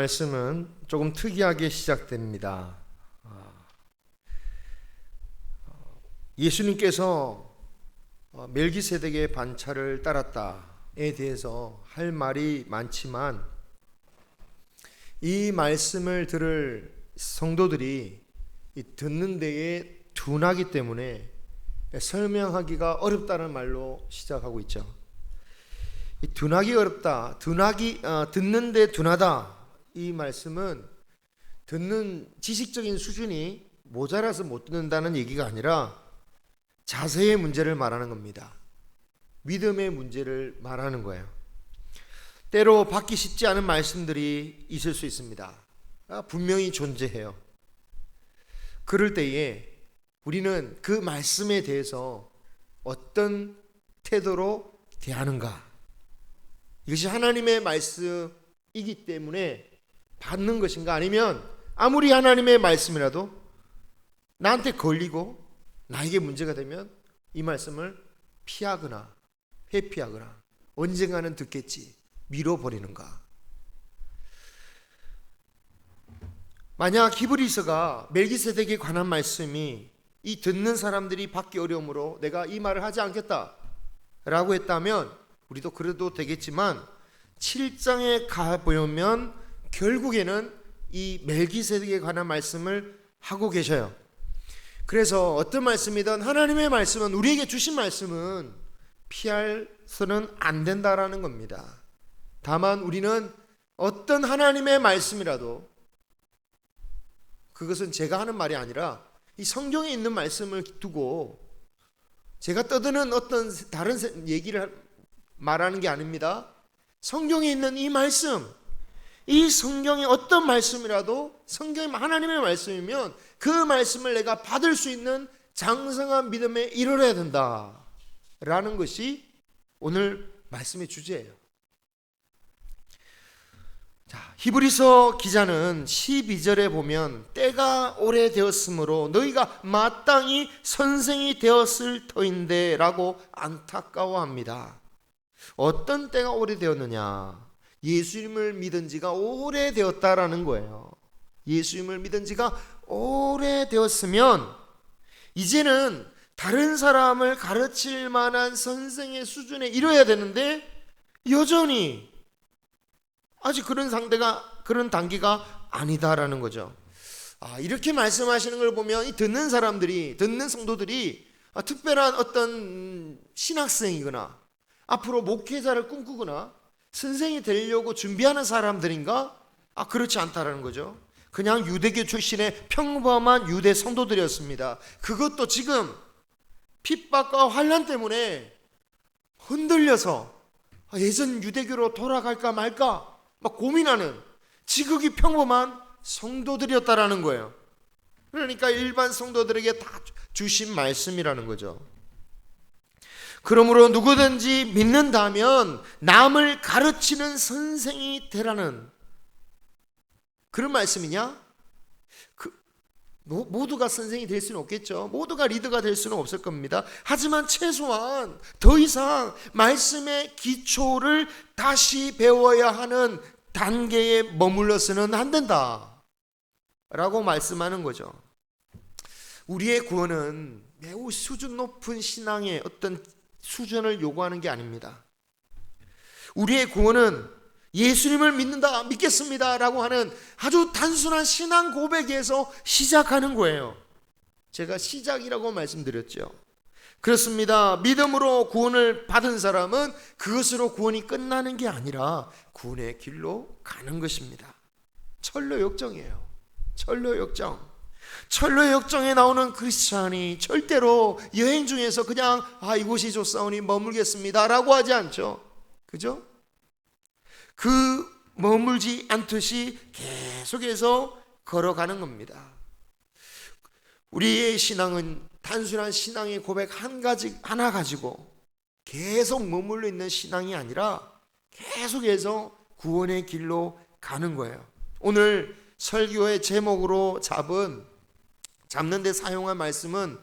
말씀은 조금 특이하게 시작됩니다. 예수님께서 멜기세덱의 반차를 따랐다에 대해서 할 말이 많지만 이 말씀을 들을 성도들이 듣는 데에 둔하기 때문에 설명하기가 어렵다는 말로 시작하고 있죠. 둔하기 어렵다, 듣는데 둔하다, 이 말씀은 듣는 지식적인 수준이 모자라서 못 듣는다는 얘기가 아니라 자세의 문제를 말하는 겁니다. 믿음의 문제를 말하는 거예요. 때로 받기 쉽지 않은 말씀들이 있을 수 있습니다. 분명히 존재해요. 그럴 때에 우리는 그 말씀에 대해서 어떤 태도로 대하는가, 이것이 하나님의 말씀이기 때문에 받는 것인가, 아니면 아무리 하나님의 말씀이라도 나한테 걸리고 나에게 문제가 되면 이 말씀을 피하거나 회피하거나 언젠가는 듣겠지 미뤄버리는가. 만약 히브리서가 멜기세덱에 관한 말씀이 이 듣는 사람들이 받기 어려움으로 내가 이 말을 하지 않겠다 라고 했다면 우리도 그래도 되겠지만 7장에 가보면 결국에는 이 멜기세덱에 관한 말씀을 하고 계셔요. 그래서 어떤 말씀이든 하나님의 말씀은, 우리에게 주신 말씀은 피해서는 안 된다라는 겁니다. 다만 우리는 어떤 하나님의 말씀이라도, 그것은 제가 하는 말이 아니라 이 성경에 있는 말씀을 두고 제가 떠드는 어떤 다른 얘기를 말하는 게 아닙니다. 성경에 있는 이 말씀, 이 성경의 어떤 말씀이라도 성경이 하나님의 말씀이면 그 말씀을 내가 받을 수 있는 장성한 믿음에 이르러야 된다라는 것이 오늘 말씀의 주제예요. 자, 히브리서 기자는 12절에 보면 때가 오래되었으므로 너희가 마땅히 선생이 되었을 터인데 라고 안타까워합니다. 어떤 때가 오래되었느냐? 예수님을 믿은 지가 오래되었다라는 거예요. 예수님을 믿은 지가 오래되었으면 이제는 다른 사람을 가르칠 만한 선생의 수준에 이르러야 되는데 여전히 아직 그런 단계가 아니다라는 거죠. 이렇게 말씀하시는 걸 보면 이 듣는 사람들이, 듣는 성도들이 특별한 어떤 신학생이거나 앞으로 목회자를 꿈꾸거나 선생이 되려고 준비하는 사람들인가? 그렇지 않다라는 거죠. 그냥 유대교 출신의 평범한 유대 성도들이었습니다. 그것도 지금 핍박과 환난 때문에 흔들려서 예전 유대교로 돌아갈까 말까 막 고민하는 지극히 평범한 성도들이었다라는 거예요. 그러니까 일반 성도들에게 다 주신 말씀이라는 거죠. 그러므로 누구든지 믿는다면 남을 가르치는 선생이 되라는 그런 말씀이냐? 모두가 선생이 될 수는 없겠죠. 모두가 리더가 될 수는 없을 겁니다. 하지만 최소한 더 이상 말씀의 기초를 다시 배워야 하는 단계에 머물러서는 안 된다 라고 말씀하는 거죠. 우리의 구원은 매우 수준 높은 신앙의 어떤 수준을 요구하는 게 아닙니다. 우리의 구원은 예수님을 믿는다, 믿겠습니다 라고 하는 아주 단순한 신앙 고백에서 시작하는 거예요. 제가 시작이라고 말씀드렸죠. 그렇습니다. 믿음으로 구원을 받은 사람은 그것으로 구원이 끝나는 게 아니라 구원의 길로 가는 것입니다. 철로역정이에요. 철로역정. 철로역정에 나오는 크리스찬이 절대로 여행 중에서 그냥 이곳이 좋사오니 머물겠습니다 라고 하지 않죠. 그죠? 그 머물지 않듯이 계속해서 걸어가는 겁니다. 우리의 신앙은 단순한 신앙의 고백 하나 가지고 계속 머물러 있는 신앙이 아니라 계속해서 구원의 길로 가는 거예요. 오늘 설교의 제목으로 잡는 데 사용한 말씀은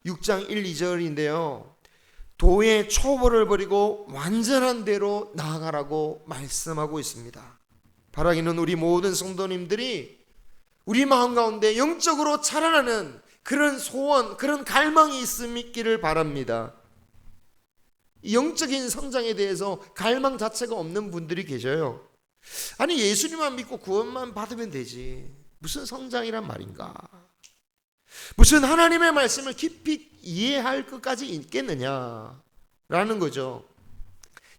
6장 1, 2절인데요. 도의 초보를 버리고 완전한 대로 나아가라고 말씀하고 있습니다. 바라기는 우리 모든 성도님들이 우리 마음 가운데 영적으로 자라나는 그런 소원, 그런 갈망이 있기를 바랍니다. 영적인 성장에 대해서 갈망 자체가 없는 분들이 계셔요. 아니, 예수님만 믿고 구원만 받으면 되지, 무슨 성장이란 말인가? 무슨 하나님의 말씀을 깊이 이해할 것까지 있겠느냐라는 거죠.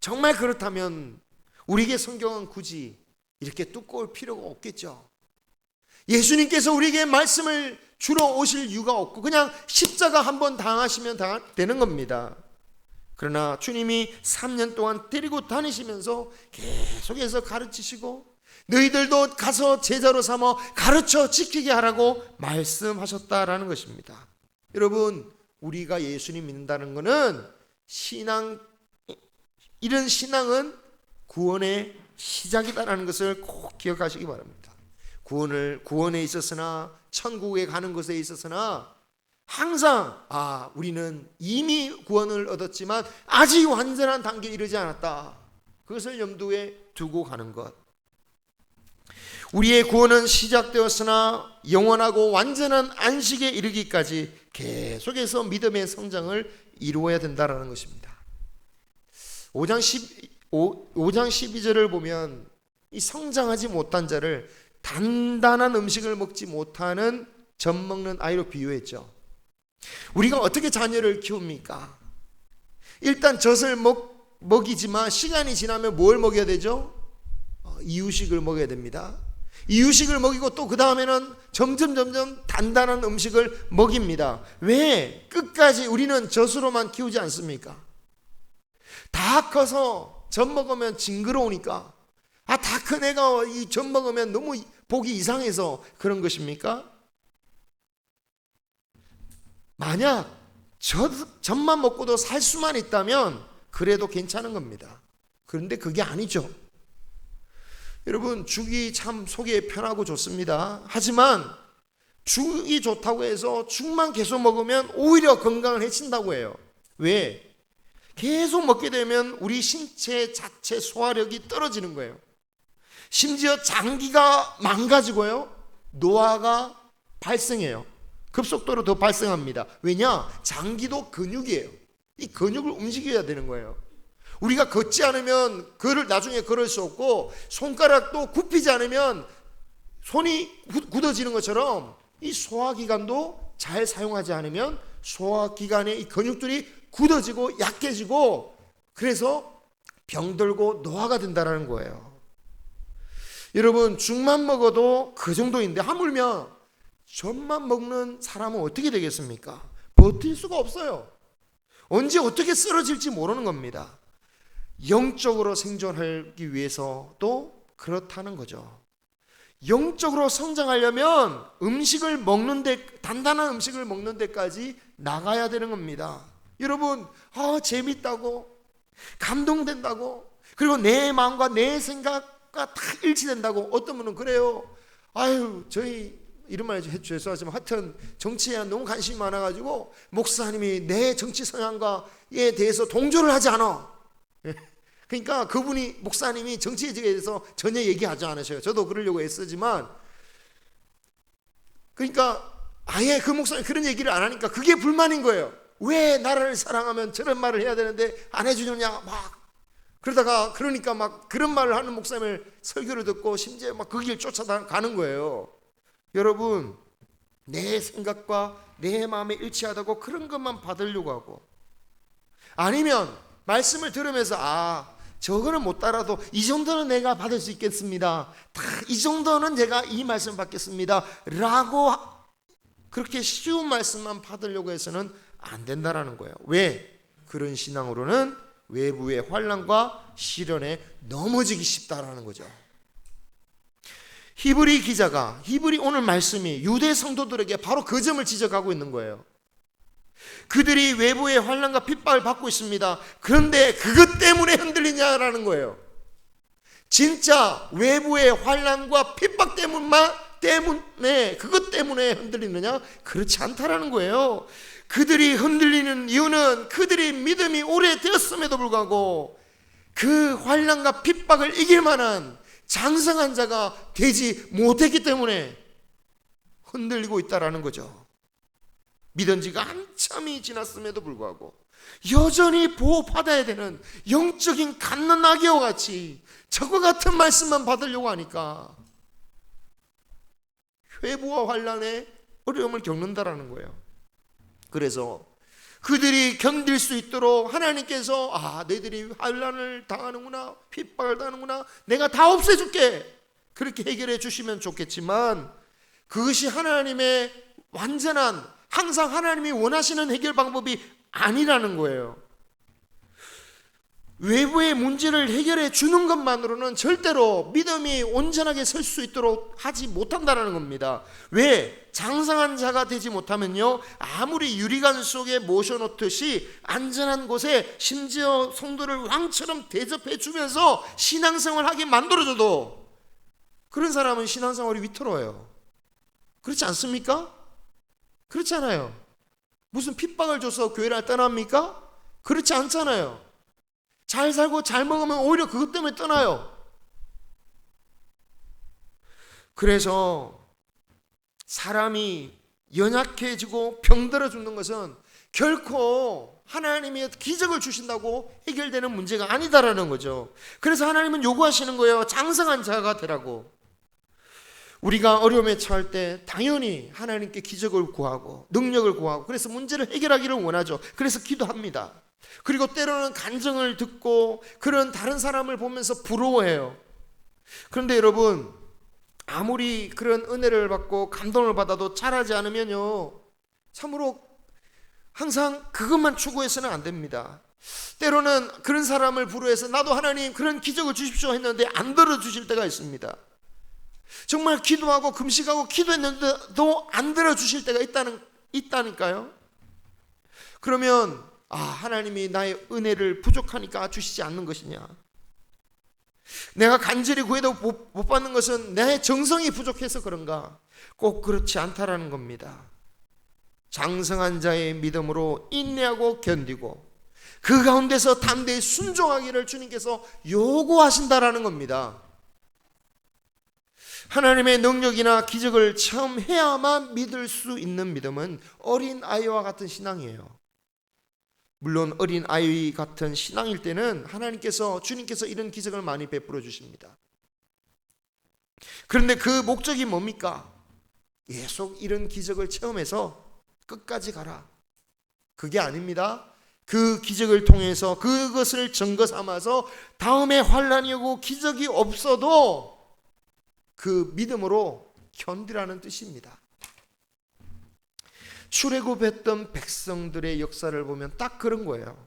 정말 그렇다면 우리에게 성경은 굳이 이렇게 두꺼울 필요가 없겠죠. 예수님께서 우리에게 말씀을 주러 오실 이유가 없고 그냥 십자가 한번 당하시면 되는 겁니다. 그러나 주님이 3년 동안 데리고 다니시면서 계속해서 가르치시고 너희들도 가서 제자로 삼아 가르쳐 지키게 하라고 말씀하셨다라는 것입니다. 여러분, 우리가 예수님 믿는다는 것은 이런 신앙은 구원의 시작이다라는 것을 꼭 기억하시기 바랍니다. 구원에 있어서나 천국에 가는 것에 있어서나 항상 우리는 이미 구원을 얻었지만 아직 완전한 단계에 이르지 않았다, 그것을 염두에 두고 가는 것. 우리의 구원은 시작되었으나 영원하고 완전한 안식에 이르기까지 계속해서 믿음의 성장을 이루어야 된다는 것입니다. 5장 12절을 보면 이 성장하지 못한 자를 단단한 음식을 먹지 못하는 젖 먹는 아이로 비유했죠. 우리가 어떻게 자녀를 키웁니까? 일단 젖을 먹이지만 시간이 지나면 뭘 먹여야 되죠? 이유식을 먹여야 됩니다. 이유식을 먹이고 또 그 다음에는 점점 단단한 음식을 먹입니다. 왜? 끝까지 우리는 젖으로만 키우지 않습니까? 다 커서 젖 먹으면 징그러우니까, 다 큰 애가 이 젖 먹으면 너무 보기 이상해서 그런 것입니까? 만약 젖만 먹고도 살 수만 있다면 그래도 괜찮은 겁니다. 그런데 그게 아니죠. 여러분, 죽이 참 속이 편하고 좋습니다. 하지만 죽이 좋다고 해서 죽만 계속 먹으면 오히려 건강을 해친다고 해요. 왜? 계속 먹게 되면 우리 신체 자체 소화력이 떨어지는 거예요. 심지어 장기가 망가지고요, 노화가 발생해요. 급속도로 더 발생합니다. 왜냐? 장기도 근육이에요. 이 근육을 움직여야 되는 거예요. 우리가 걷지 않으면 나중에 걸을 수 없고, 손가락도 굽히지 않으면 손이 굳어지는 것처럼 이 소화기관도 잘 사용하지 않으면 소화기관의 이 근육들이 굳어지고 약해지고, 그래서 병들고 노화가 된다는 거예요. 여러분, 죽만 먹어도 그 정도인데 하물며 젖만 먹는 사람은 어떻게 되겠습니까? 버틸 수가 없어요. 언제 어떻게 쓰러질지 모르는 겁니다. 영적으로 생존하기 위해서도 그렇다는 거죠. 영적으로 성장하려면 단단한 음식을 먹는 데까지 나가야 되는 겁니다. 여러분, 재밌다고, 감동된다고, 그리고 내 마음과 내 생각과 다 일치된다고. 어떤 분은 그래요. 저희 이런 말 해주셔서 죄송하지만 하여튼 정치에 너무 관심이 많아가지고 목사님이 내 정치 성향과에 대해서 동조를 하지 않아. 그러니까 목사님이 정치에 대해서 전혀 얘기하지 않으셔요. 저도 그러려고 애쓰지만, 그러니까 아예 그 목사님 그런 얘기를 안 하니까 그게 불만인 거예요. 왜 나라를 사랑하면 저런 말을 해야 되는데 안 해주느냐, 그러니까 그런 말을 하는 목사님을 설교를 듣고 심지어 그 길 쫓아가는 거예요. 여러분, 내 생각과 내 마음에 일치하다고 그런 것만 받으려고 하고, 아니면 말씀을 들으면서 저거는 못 따라도 이 정도는 내가 받을 수 있겠습니다, 이 정도는 제가 이 말씀 받겠습니다 라고 그렇게 쉬운 말씀만 받으려고 해서는 안 된다라는 거예요. 왜? 그런 신앙으로는 외부의 환난과 시련에 넘어지기 쉽다라는 거죠. 히브리 오늘 말씀이 유대 성도들에게 바로 그 점을 지적하고 있는 거예요. 그들이 외부의 환난과 핍박을 받고 있습니다. 그런데 그것 때문에 흔들리냐라는 거예요. 진짜 외부의 환난과 핍박 때문에 그것 때문에 흔들리느냐? 그렇지 않다라는 거예요. 그들이 흔들리는 이유는 그들이 믿음이 오래되었음에도 불구하고 그 환난과 핍박을 이길 만한 장성한 자가 되지 못했기 때문에 흔들리고 있다라는 거죠. 믿은 지가 한참이 지났음에도 불구하고 여전히 보호받아야 되는 영적인 갓난아기와 같이 저거 같은 말씀만 받으려고 하니까 회부와 환난에 어려움을 겪는다라는 거예요. 그래서 그들이 견딜 수 있도록 하나님께서 너희들이 환난을 당하는구나, 핍박을 당하는구나, 내가 다 없애줄게, 그렇게 해결해 주시면 좋겠지만 그것이 하나님의 완전한, 항상 하나님이 원하시는 해결 방법이 아니라는 거예요. 외부의 문제를 해결해 주는 것만으로는 절대로 믿음이 온전하게 설 수 있도록 하지 못한다는 겁니다. 왜? 장성한 자가 되지 못하면요, 아무리 유리관 속에 모셔놓듯이 안전한 곳에 심지어 성도를 왕처럼 대접해 주면서 신앙생활 하게 만들어줘도 그런 사람은 신앙생활이 위태로워요. 그렇지 않습니까? 그렇지 않아요. 무슨 핍박을 줘서 교회를 떠납니까? 그렇지 않잖아요. 잘 살고 잘 먹으면 오히려 그것 때문에 떠나요. 그래서 사람이 연약해지고 병들어 죽는 것은 결코 하나님이 기적을 주신다고 해결되는 문제가 아니다라는 거죠. 그래서 하나님은 요구하시는 거예요. 장성한 자가 되라고. 우리가 어려움에 처할 때 당연히 하나님께 기적을 구하고 능력을 구하고 그래서 문제를 해결하기를 원하죠. 그래서 기도합니다. 그리고 때로는 간증을 듣고 그런 다른 사람을 보면서 부러워해요. 그런데 여러분, 아무리 그런 은혜를 받고 감동을 받아도 잘하지 않으면요, 참으로 항상 그것만 추구해서는 안 됩니다. 때로는 그런 사람을 부러워해서 나도 하나님 그런 기적을 주십시오 했는데 안 들어주실 때가 있습니다. 정말 기도하고 금식하고 기도했는데도 안 들어주실 때가 있다니까요. 그러면 하나님이 나의 은혜를 부족하니까 주시지 않는 것이냐, 내가 간절히 구해도 못 받는 것은 내 정성이 부족해서 그런가? 꼭 그렇지 않다라는 겁니다. 장성한 자의 믿음으로 인내하고 견디고 그 가운데서 담대히 순종하기를 주님께서 요구하신다라는 겁니다. 하나님의 능력이나 기적을 체험해야만 믿을 수 있는 믿음은 어린 아이와 같은 신앙이에요. 물론 어린 아이 같은 신앙일 때는 주님께서 이런 기적을 많이 베풀어 주십니다. 그런데 그 목적이 뭡니까? 계속 이런 기적을 체험해서 끝까지 가라, 그게 아닙니다. 그 기적을 통해서 그것을 증거 삼아서 다음에 환난이 오고 기적이 없어도 그 믿음으로 견디라는 뜻입니다. 출애굽했던 백성들의 역사를 보면 딱 그런 거예요.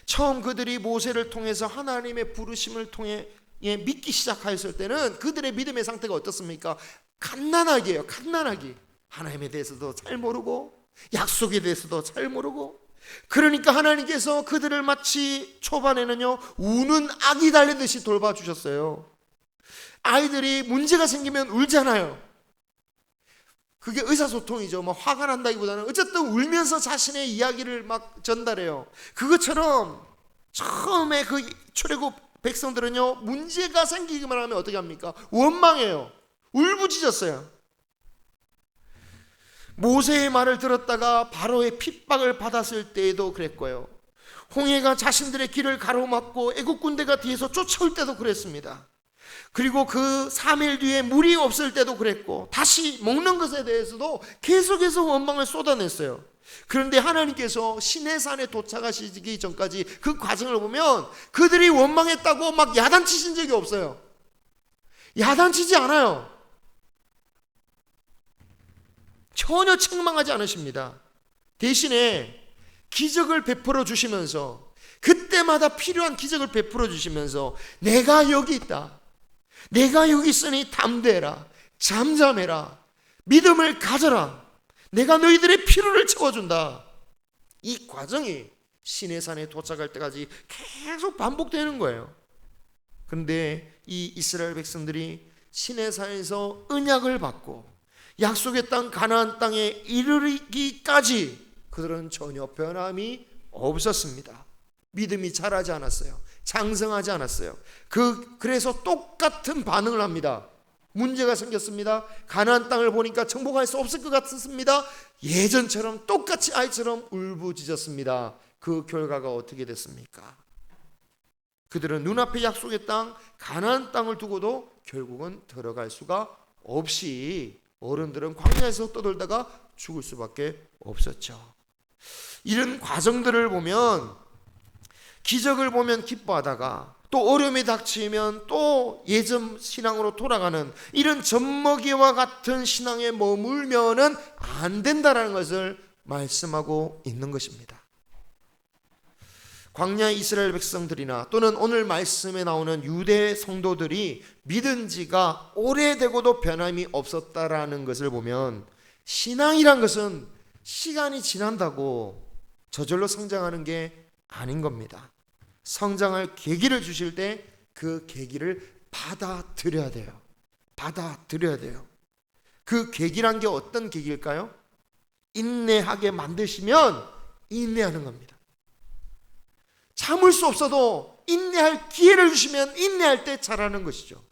처음 그들이 모세를 통해서 하나님의 부르심을 통해 믿기 시작하였을 때는 그들의 믿음의 상태가 어떻습니까? 갓난아기예요. 갓난아기. 하나님에 대해서도 잘 모르고 약속에 대해서도 잘 모르고, 그러니까 하나님께서 그들을 마치 초반에는요 우는 아기 달래듯이 돌봐주셨어요. 아이들이 문제가 생기면 울잖아요. 그게 의사소통이죠. 화가 난다기보다는 어쨌든 울면서 자신의 이야기를 막 전달해요. 그것처럼 처음에 그 출애굽 백성들은요 문제가 생기기만 하면 어떻게 합니까? 원망해요. 울부짖었어요. 모세의 말을 들었다가 바로의 핍박을 받았을 때에도 그랬고요. 홍해가 자신들의 길을 가로막고 애국 군대가 뒤에서 쫓아올 때도 그랬습니다. 그리고 그 3일 뒤에 물이 없을 때도 그랬고, 다시 먹는 것에 대해서도 계속해서 원망을 쏟아냈어요. 그런데 하나님께서 시내산에 도착하시기 전까지 그 과정을 보면 그들이 원망했다고 막 야단치신 적이 없어요. 야단치지 않아요. 전혀 책망하지 않으십니다. 대신에 기적을 베풀어 주시면서, 그때마다 필요한 기적을 베풀어 주시면서 내가 여기 있다, 내가 여기 있으니 담대해라, 잠잠해라, 믿음을 가져라, 내가 너희들의 필요를 채워준다. 이 과정이 시내산에 도착할 때까지 계속 반복되는 거예요. 그런데 이 이스라엘 백성들이 시내산에서 언약을 받고 약속의 땅 가나안 땅에 이르기까지 그들은 전혀 변함이 없었습니다. 믿음이 자라지 않았어요. 장성하지 않았어요. 그래서 똑같은 반응을 합니다. 문제가 생겼습니다. 가나안 땅을 보니까 정복할 수 없을 것 같습니다. 예전처럼 똑같이 아이처럼 울부짖었습니다. 그 결과가 어떻게 됐습니까? 그들은 눈앞에 약속의 땅 가나안 땅을 두고도 결국은 들어갈 수가 없이 어른들은 광야에서 떠돌다가 죽을 수밖에 없었죠. 이런 과정들을 보면, 기적을 보면 기뻐하다가 또 어려움이 닥치면 또 예전 신앙으로 돌아가는 이런 젖먹이와 같은 신앙에 머물면은 안 된다라는 것을 말씀하고 있는 것입니다. 광야 이스라엘 백성들이나 또는 오늘 말씀에 나오는 유대 성도들이 믿은 지가 오래되고도 변함이 없었다라는 것을 보면, 신앙이란 것은 시간이 지난다고 저절로 성장하는 게 아닌 겁니다. 성장할 계기를 주실 때 그 계기를 받아들여야 돼요. 받아들여야 돼요. 그 계기란 게 어떤 계기일까요? 인내하게 만드시면 인내하는 겁니다. 참을 수 없어도 인내할 기회를 주시면 인내할 때 잘하는 것이죠.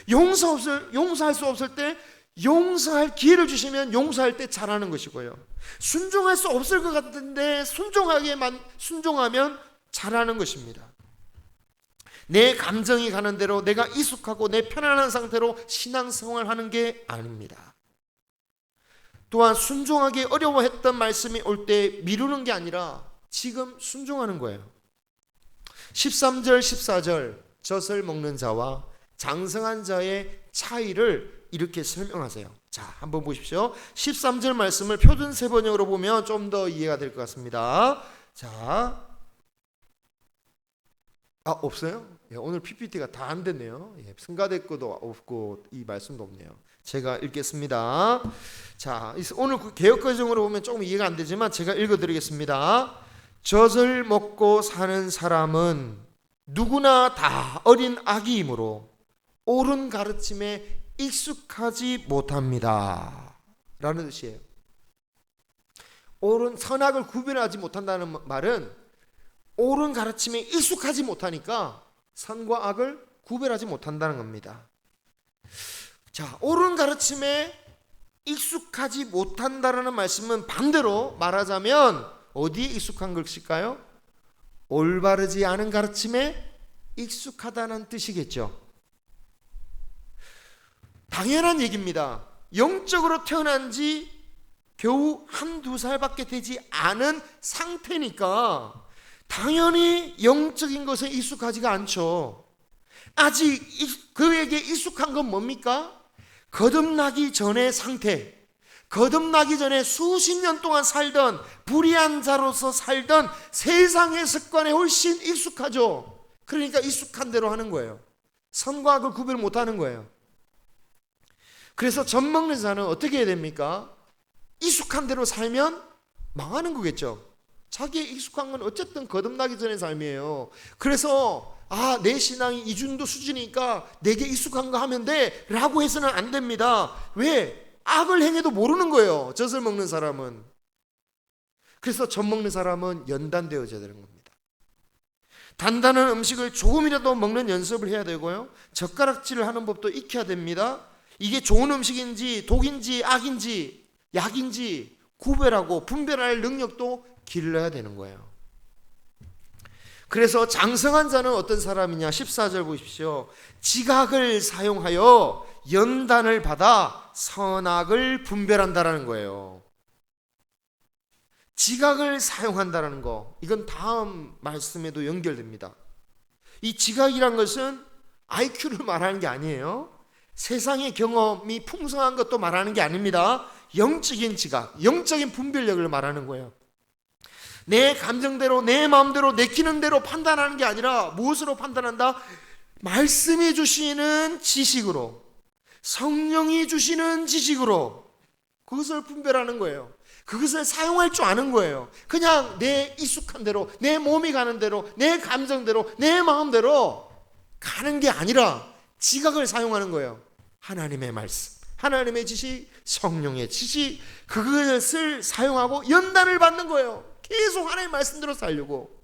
용서할 수 없을 때 용서할 기회를 주시면 용서할 때 잘하는 것이고요. 순종할 수 없을 것 같은데 순종하면 잘하는 것입니다. 내 감정이 가는 대로 내가 익숙하고 내 편안한 상태로 신앙생활을 하는 게 아닙니다. 또한 순종하기 어려워했던 말씀이 올 때 미루는 게 아니라 지금 순종하는 거예요. 13절 14절 젖을 먹는 자와 장성한 자의 차이를 이렇게 설명하세요. 자, 한번 보십시오. 13절 말씀을 표준 세번역으로 보면 좀 더 이해가 될 것 같습니다. 자, 없어요? 예, 오늘 PPT가 다 안 됐네요. 예, 승가대 거도 없고 이 말씀도 없네요. 제가 읽겠습니다. 자, 오늘 개역개정으로 보면 조금 이해가 안 되지만 제가 읽어드리겠습니다. 젖을 먹고 사는 사람은 누구나 다 어린 아기이므로 옳은 가르침에 익숙하지 못합니다 라는 뜻이에요. 옳은 선악을 구별하지 못한다는 말은 옳은 가르침에 익숙하지 못하니까 선과 악을 구별하지 못한다는 겁니다. 자, 옳은 가르침에 익숙하지 못한다라는 말씀은 반대로 말하자면 어디에 익숙한 것일까요? 올바르지 않은 가르침에 익숙하다는 뜻이겠죠. 당연한 얘기입니다. 영적으로 태어난 지 겨우 한두 살밖에 되지 않은 상태니까 당연히 영적인 것에 익숙하지가 않죠. 아직 그에게 익숙한 건 뭡니까? 거듭나기 전의 상태, 거듭나기 전에 수십 년 동안 살던 불의한 자로서 살던 세상의 습관에 훨씬 익숙하죠. 그러니까 익숙한 대로 하는 거예요. 선과 악을 구별 못하는 거예요. 그래서 젖 먹는 자는 어떻게 해야 됩니까? 익숙한 대로 살면 망하는 거겠죠. 자기의 익숙한 건 어쨌든 거듭나기 전의 삶이에요. 그래서 내 신앙이 이 정도 수준이니까 내게 익숙한 거 하면 돼 라고 해서는 안 됩니다. 왜? 악을 행해도 모르는 거예요, 젖을 먹는 사람은. 그래서 젖 먹는 사람은 연단되어져야 되는 겁니다. 단단한 음식을 조금이라도 먹는 연습을 해야 되고요, 젓가락질을 하는 법도 익혀야 됩니다. 이게 좋은 음식인지 독인지 악인지 약인지 구별하고 분별할 능력도 길러야 되는 거예요. 그래서 장성한 자는 어떤 사람이냐? 14절 보십시오. 지각을 사용하여 연단을 받아 선악을 분별한다라는 거예요. 지각을 사용한다라는 거, 이건 다음 말씀에도 연결됩니다. 이 지각이란 것은 IQ를 말하는 게 아니에요. 세상의 경험이 풍성한 것도 말하는 게 아닙니다. 영적인 지각, 영적인 분별력을 말하는 거예요. 내 감정대로 내 마음대로 내키는 대로 판단하는 게 아니라 무엇으로 판단한다? 말씀이 주시는 지식으로, 성령이 주시는 지식으로 그것을 분별하는 거예요. 그것을 사용할 줄 아는 거예요. 그냥 내 익숙한 대로, 내 몸이 가는 대로, 내 감정대로, 내 마음대로 가는 게 아니라 지각을 사용하는 거예요. 하나님의 말씀, 하나님의 지식, 성령의 지식, 그것을 사용하고 연단을 받는 거예요. 계속 하나님의 말씀대로 살려고.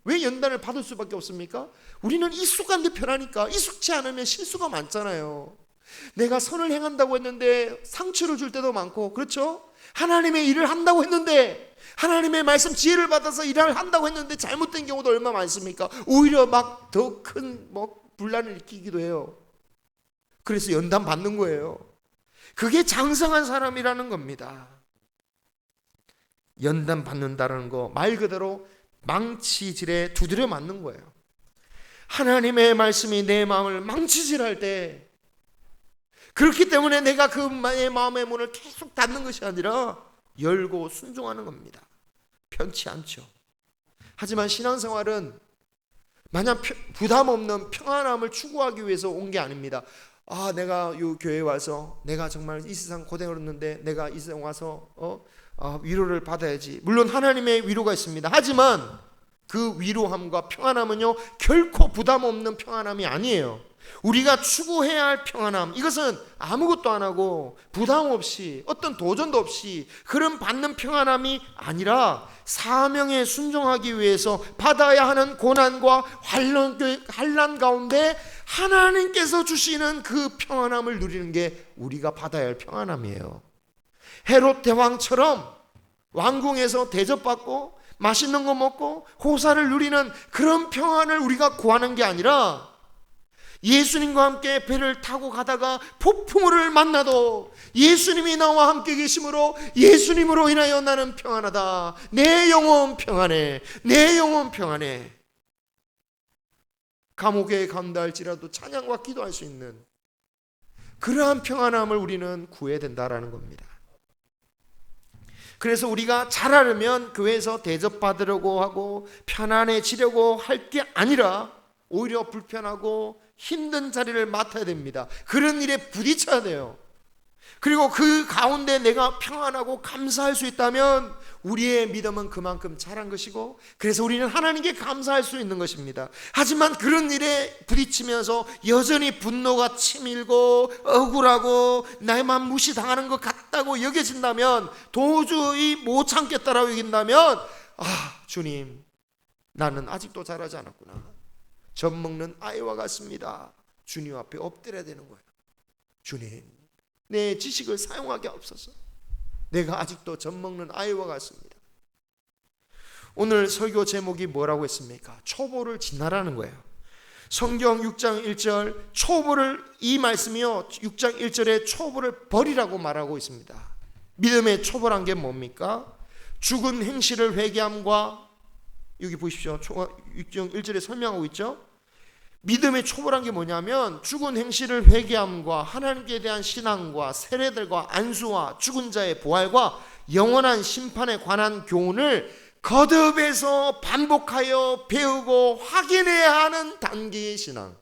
왜 연단을 받을 수밖에 없습니까? 우리는 익숙한데 편하니까. 익숙치 않으면 실수가 많잖아요. 내가 선을 행한다고 했는데 상처를 줄 때도 많고, 그렇죠? 하나님의 일을 한다고 했는데, 하나님의 말씀 지혜를 받아서 일을 한다고 했는데 잘못된 경우도 얼마나 많습니까? 오히려 막 더 큰 분란을 일으키기도 해요. 그래서 연단 받는 거예요. 그게 장성한 사람이라는 겁니다. 연단 받는다는 거 말 그대로 망치질에 두드려 맞는 거예요. 하나님의 말씀이 내 마음을 망치질할 때, 그렇기 때문에 내가 그 마음의 문을 계속 닫는 것이 아니라 열고 순종하는 겁니다. 편치 않죠. 하지만 신앙생활은 마냥 부담 없는 평안함을 추구하기 위해서 온 게 아닙니다. 내가 이 교회에 와서 내가 정말 이 세상 고생을 했는데 내가 이 세상 와서 위로를 받아야지. 물론 하나님의 위로가 있습니다. 하지만 그 위로함과 평안함은요, 결코 부담 없는 평안함이 아니에요. 우리가 추구해야 할 평안함, 이것은 아무것도 안 하고 부담 없이 어떤 도전도 없이 그런 받는 평안함이 아니라 사명에 순종하기 위해서 받아야 하는 고난과 환난 가운데 하나님께서 주시는 그 평안함을 누리는 게 우리가 받아야 할 평안함이에요. 헤롯 대왕처럼 왕궁에서 대접받고 맛있는 거 먹고 호사를 누리는 그런 평안을 우리가 구하는 게 아니라, 예수님과 함께 배를 타고 가다가 폭풍우를 만나도 예수님이 나와 함께 계심으로 예수님으로 인하여 나는 평안하다. 내 영혼 평안해. 내 영혼 평안해. 감옥에 간다 할지라도 찬양과 기도할 수 있는 그러한 평안함을 우리는 구해야 된다라는 겁니다. 그래서 우리가 잘하려면 교회에서 대접받으려고 하고 편안해지려고 할 게 아니라 오히려 불편하고 힘든 자리를 맡아야 됩니다. 그런 일에 부딪혀야 돼요. 그리고 그 가운데 내가 평안하고 감사할 수 있다면 우리의 믿음은 그만큼 자란 것이고, 그래서 우리는 하나님께 감사할 수 있는 것입니다. 하지만 그런 일에 부딪히면서 여전히 분노가 치밀고 억울하고 나만 무시당하는 것 같다고 여겨진다면, 도저히 못 참겠다라고 여긴다면, 주님, 나는 아직도 잘하지 않았구나. 젖 먹는 아이와 같습니다. 주님 앞에 엎드려야 되는 거예요. 주님, 내 지식을 사용하게 없어서 내가 아직도 젖 먹는 아이와 같습니다. 오늘 설교 제목이 뭐라고 했습니까? 초보를 지나라는 거예요. 성경 6장 1절 초보를, 이 말씀이요 6장 1절에 초보를 버리라고 말하고 있습니다. 믿음의 초보란 게 뭡니까? 죽은 행실을 회개함과, 여기 보십시오. 6장 1절에 설명하고 있죠. 믿음의 초보란 게 뭐냐면 죽은 행실을 회개함과 하나님께 대한 신앙과 세례들과 안수와 죽은 자의 부활과 영원한 심판에 관한 교훈을 거듭해서 반복하여 배우고 확인해야 하는 단계의 신앙.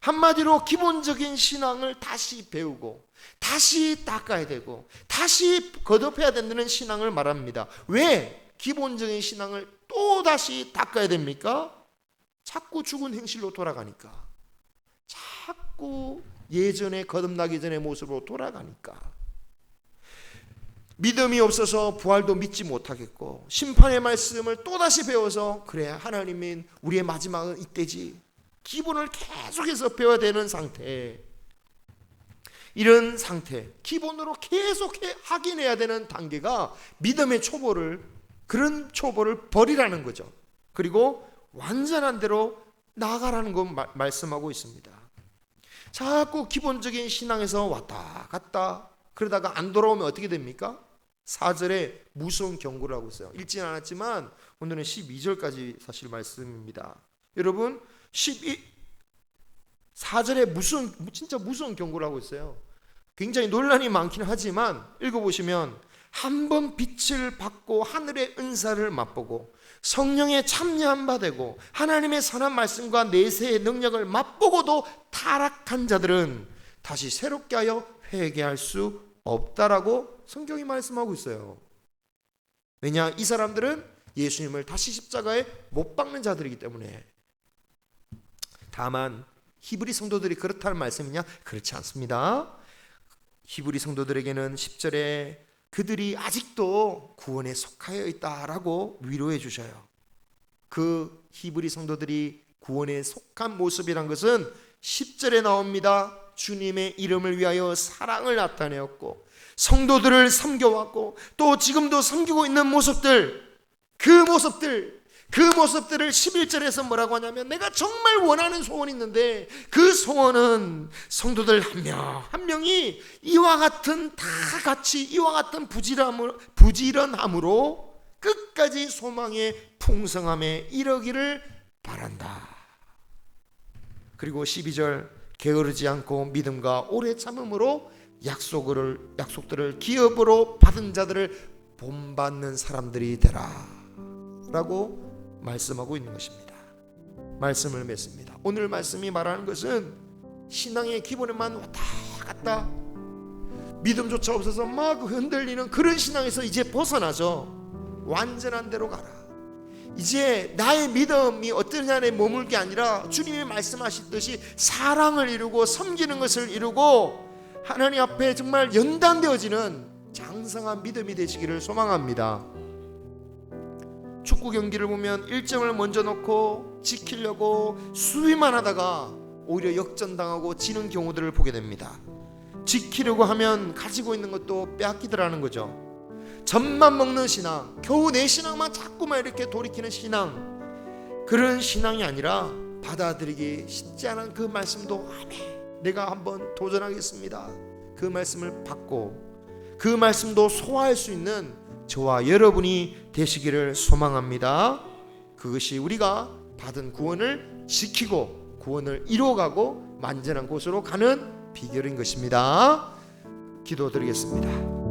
한마디로 기본적인 신앙을 다시 배우고 다시 닦아야 되고 다시 거듭해야 된다는 신앙을 말합니다. 왜 기본적인 신앙을 또 다시 닦아야 됩니까? 자꾸 죽은 행실로 돌아가니까. 자꾸 예전에 거듭나기 전의 모습으로 돌아가니까. 믿음이 없어서 부활도 믿지 못하겠고, 심판의 말씀을 또다시 배워서 그래 하나님인 우리의 마지막은 이때지, 기본을 계속해서 배워야 되는 상태. 이런 상태, 기본으로 계속 확인해야 되는 단계가 믿음의 초보를, 그런 초보를 버리라는 거죠. 그리고 완전한 대로 나아가라는 거 말씀하고 있습니다. 자꾸 기본적인 신앙에서 왔다 갔다 그러다가 안 돌아오면 어떻게 됩니까? 4절에 무서운 경고를 하고 있어요. 읽지는 않았지만 오늘은 12절까지 사실 말씀입니다. 여러분 4절에 진짜 무서운 경고를 하고 있어요. 굉장히 논란이 많긴 하지만 읽어보시면, 한 번 빛을 받고 하늘의 은사를 맛보고 성령에 참여한 바 되고 하나님의 선한 말씀과 내세의 능력을 맛보고도 타락한 자들은 다시 새롭게 하여 회개할 수 없다라고 성경이 말씀하고 있어요. 왜냐? 이 사람들은 예수님을 다시 십자가에 못 박는 자들이기 때문에. 다만 히브리 성도들이 그렇다는 말씀이냐? 그렇지 않습니다. 히브리 성도들에게는 10절에 그들이 아직도 구원에 속하여 있다라고 위로해 주셔요. 그 히브리 성도들이 구원에 속한 모습이란 것은 10절에 나옵니다. 주님의 이름을 위하여 사랑을 나타내었고 성도들을 섬겨왔고 또 지금도 섬기고 있는 모습들, 그 모습들을 11절에서 뭐라고 하냐면 내가 정말 원하는 소원이 있는데 그 소원은 성도들 한 명 한 명이 이와 같은 다 같이 이와 같은 부지런함으로 끝까지 소망의 풍성함에 이르기를 바란다. 그리고 12절 게으르지 않고 믿음과 오래 참음으로 약속들을 기업으로 받은 자들을 본받는 사람들이 되라 라고 말씀하고 있는 것입니다. 말씀을 맺습니다. 오늘 말씀이 말하는 것은 신앙의 기본에만 왔다 갔다 믿음조차 없어서 막 흔들리는 그런 신앙에서 이제 벗어나죠. 완전한 대로 가라. 이제 나의 믿음이 어떤 안에 머물 게 아니라 주님이 말씀하셨듯이 사랑을 이루고 섬기는 것을 이루고 하나님 앞에 정말 연단되어지는 장성한 믿음이 되시기를 소망합니다. 축구 경기를 보면 1점을 먼저 넣고 지키려고 수비만 하다가 오히려 역전당하고 지는 경우들을 보게 됩니다. 지키려고 하면 가지고 있는 것도 빼앗기더라는 거죠. 젖만 먹는 신앙, 겨우 내 신앙만 자꾸만 이렇게 돌이키는 신앙, 그런 신앙이 아니라 받아들이기 쉽지 않은 그 말씀도 아멘, 내가 한번 도전하겠습니다. 그 말씀을 받고 그 말씀도 소화할 수 있는 저와 여러분이 되시기를 소망합니다. 그것이 우리가 받은 구원을 지키고 구원을 이루어가고 완전한 곳으로 가는 비결인 것입니다. 기도드리겠습니다.